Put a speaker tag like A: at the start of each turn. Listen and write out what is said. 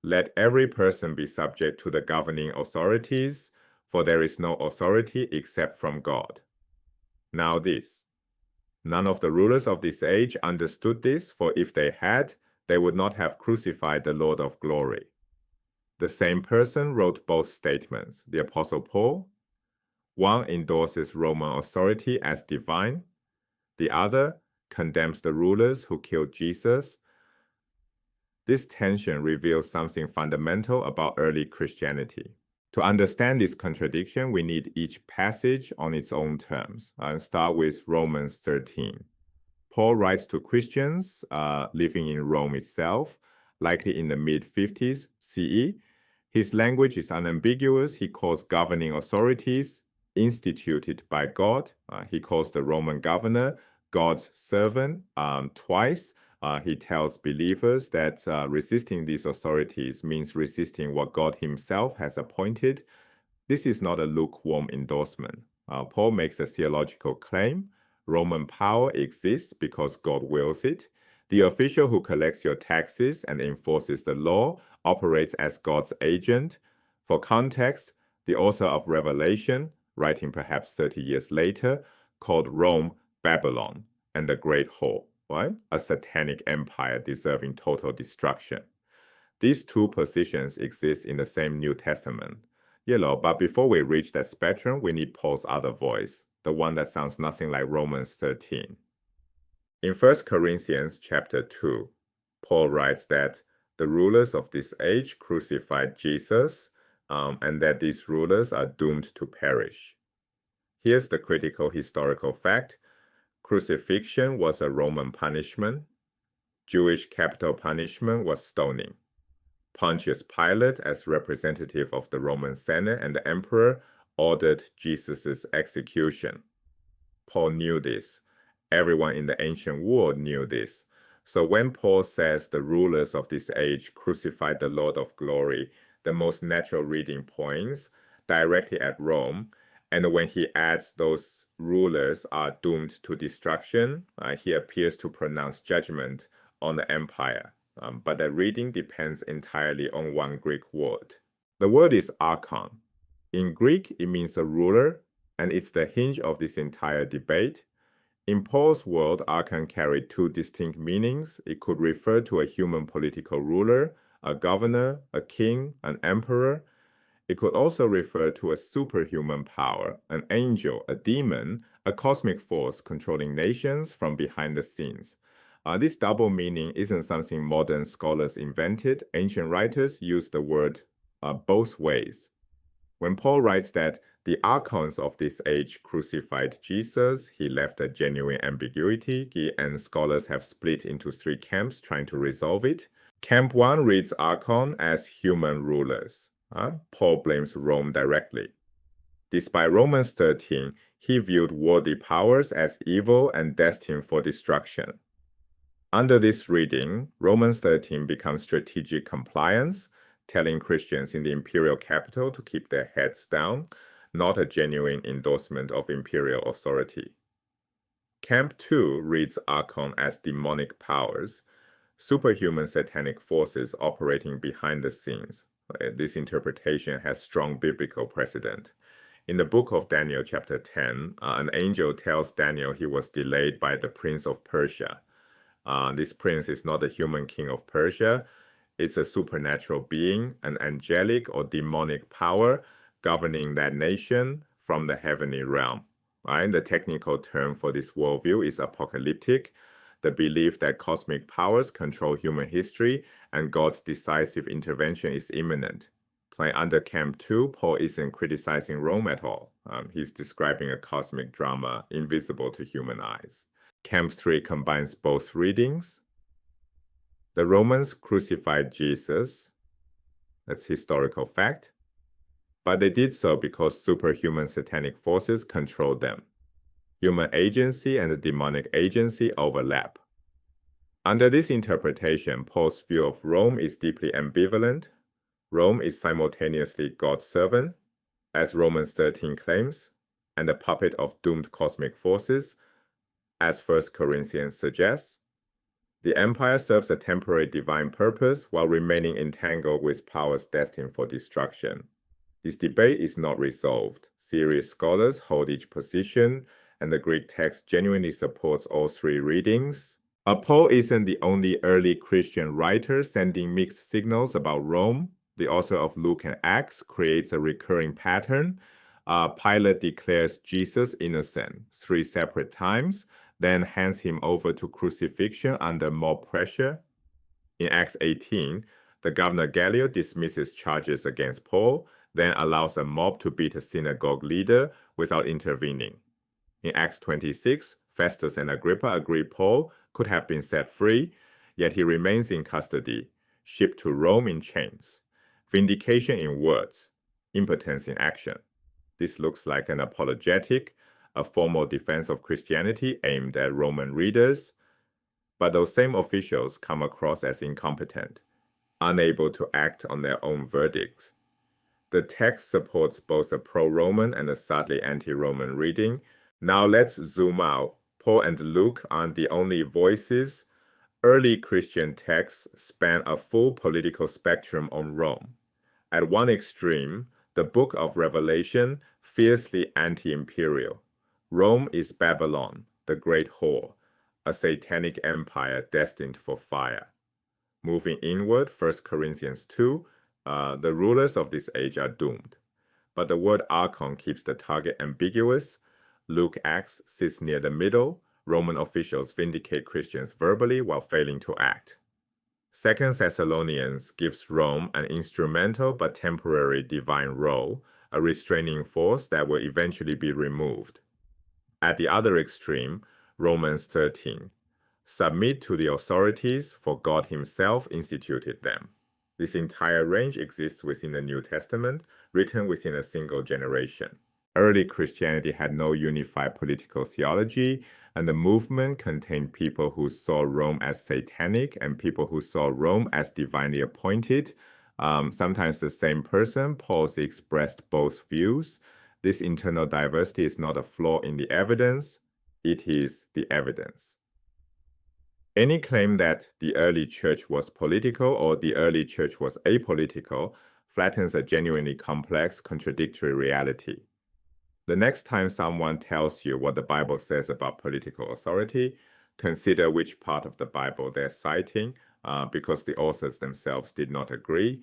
A: Let every person be subject to the governing authorities, for there is no authority except from God. Now this. None of the rulers of this age understood this, for if they had, they would not have crucified the Lord of glory. The same person wrote both statements, the Apostle Paul. One endorses Roman authority as divine. The other condemns the rulers who killed Jesus. This tension reveals something fundamental about early Christianity. To understand this contradiction, we need each passage on its own terms. I'll start with Romans 13. Paul writes to Christians living in Rome itself, likely in the mid-50s CE. His language is unambiguous. He calls governing authorities instituted by God. He calls the Roman governor God's servant twice. He tells believers that resisting these authorities means resisting what God himself has appointed. This is not a lukewarm endorsement. Paul makes a theological claim. Roman power exists because God wills it. The official who collects your taxes and enforces the law operates as God's agent. For context, the author of Revelation, writing perhaps 30 years later, called Rome Babylon and the Great Whore. Right? A satanic empire deserving total destruction. These two positions exist in the same New Testament. But before we reach that spectrum, we need Paul's other voice, the one that sounds nothing like Romans 13. In 1 Corinthians chapter 2, Paul writes that the rulers of this age crucified Jesus, and that these rulers are doomed to perish. Here's the critical historical fact. Crucifixion was a Roman punishment. Jewish capital punishment was stoning. Pontius Pilate, as representative of the Roman Senate and the emperor, ordered Jesus' execution. Paul knew this. Everyone in the ancient world knew this. So when Paul says the rulers of this age crucified the Lord of glory, the most natural reading points directly at Rome. And when he adds those rulers are doomed to destruction, he appears to pronounce judgment on the empire. But the reading depends entirely on one Greek word. The word is archōn. In Greek, it means a ruler, and it's the hinge of this entire debate. In Paul's world, archon carried two distinct meanings. It could refer to a human political ruler, a governor, a king, an emperor. It could also refer to a superhuman power, an angel, a demon, a cosmic force controlling nations from behind the scenes. This double meaning isn't something modern scholars invented. Ancient writers used the word both ways. When Paul writes that the archons of this age crucified Jesus, he left a genuine ambiguity, and scholars have split into three camps trying to resolve it. Camp 1 reads archon as human rulers. Paul blames Rome directly. Despite Romans 13, he viewed worldly powers as evil and destined for destruction. Under this reading, Romans 13 becomes strategic compliance, telling Christians in the imperial capital to keep their heads down, not a genuine endorsement of imperial authority. Camp 2 reads archon as demonic powers, superhuman satanic forces operating behind the scenes. This interpretation has strong biblical precedent. In the book of Daniel chapter 10, an angel tells Daniel he was delayed by the prince of Persia. This prince is not the human king of Persia. It's a supernatural being, an angelic or demonic power governing that nation from the heavenly realm. The technical term for this worldview is apocalyptic, the belief that cosmic powers control human history and God's decisive intervention is imminent. So under Camp 2, Paul isn't criticizing Rome at all. He's describing a cosmic drama invisible to human eyes. Camp 3 combines both readings. The Romans crucified Jesus. That's historical fact. But they did so because superhuman satanic forces controlled them. Human agency and the demonic agency overlap. Under this interpretation, Paul's view of Rome is deeply ambivalent. Rome is simultaneously God's servant, as Romans 13 claims, and a puppet of doomed cosmic forces, as 1 Corinthians suggests. The empire serves a temporary divine purpose while remaining entangled with powers destined for destruction. This debate is not resolved. Serious scholars hold each position, and the Greek text genuinely supports all three readings. Paul isn't the only early Christian writer sending mixed signals about Rome. The author of Luke and Acts creates a recurring pattern. Pilate declares Jesus innocent 3 separate times, then hands him over to crucifixion under mob pressure. In Acts 18, the governor Gallio dismisses charges against Paul, then allows a mob to beat a synagogue leader without intervening. In Acts 26, Festus and Agrippa agree Paul could have been set free, yet he remains in custody, shipped to Rome in chains. Vindication in words, impotence in action. This looks like an apologetic, a formal defense of Christianity aimed at Roman readers, but those same officials come across as incompetent, unable to act on their own verdicts. The text supports both a pro-Roman and a sadly anti-Roman reading. Now let's zoom out. Paul and Luke aren't the only voices. Early Christian texts span a full political spectrum on Rome. At one extreme, the book of Revelation, fiercely anti-imperial. Rome is Babylon, the great whore, a satanic empire destined for fire. Moving inward, 1 Corinthians 2, the rulers of this age are doomed. But the word archōn keeps the target ambiguous. Luke Acts sits near the middle. Roman officials vindicate Christians verbally while failing to act. 2 Thessalonians gives Rome an instrumental but temporary divine role, a restraining force that will eventually be removed. At the other extreme, Romans 13. Submit to the authorities, for God himself instituted them. This entire range exists within the New Testament, written within a single generation. Early Christianity had no unified political theology, and the movement contained people who saw Rome as satanic and people who saw Rome as divinely appointed. Sometimes the same person. Paul expressed both views. This internal diversity is not a flaw in the evidence, it is the evidence. Any claim that the early church was political or the early church was apolitical flattens a genuinely complex, contradictory reality. The next time someone tells you what the Bible says about political authority, consider which part of the Bible they're citing, because the authors themselves did not agree.